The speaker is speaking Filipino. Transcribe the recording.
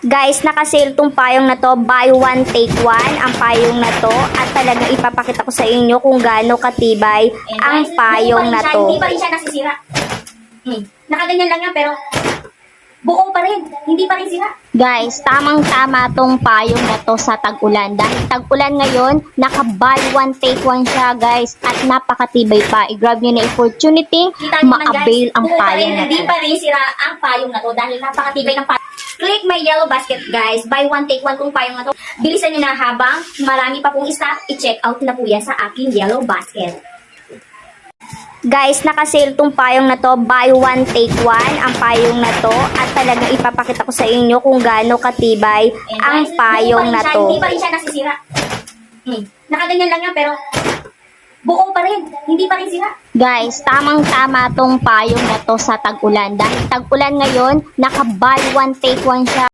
Guys, naka-sale tong payong na to, buy one take one ang payong na to, at talagang ipapakita ko sa inyo kung gaano katibay ang payong na to. Hindi pa rin siya nasisira. Nakaganyan lang yan pero buo pa rin. Hindi pa rin sira. Guys, tamang-tama tong payong na to sa tag-ulan. Dahil tag-ulan ngayon, naka-buy one take one siya guys, at napakatibay pa. I-grab nyo na opportunity, Kita nyo naman, ma-avail guys, ang buo pa payong rin, na hindi to. pa rin sira ang payong na to dahil napakatibay ng payong. Click my yellow basket guys. Buy one take one tong payong na to. Bilisan nyo na habang marami pa pong stock. I-check out na po yan sa aking yellow basket. Guys, naka-sale tong payong na to, buy one take one ang payong na to, at talagang ipapakita ko sa inyo kung gaano katibay ang payong na to. Hindi pa rin siya nasisira. Nakaganyan lang yan pero buo pa rin. Hindi pa rin sira. Guys, tamang-tama tong payong na to sa tag-ulan. Dahil tag-ulan ngayon, naka-buy one take one siya.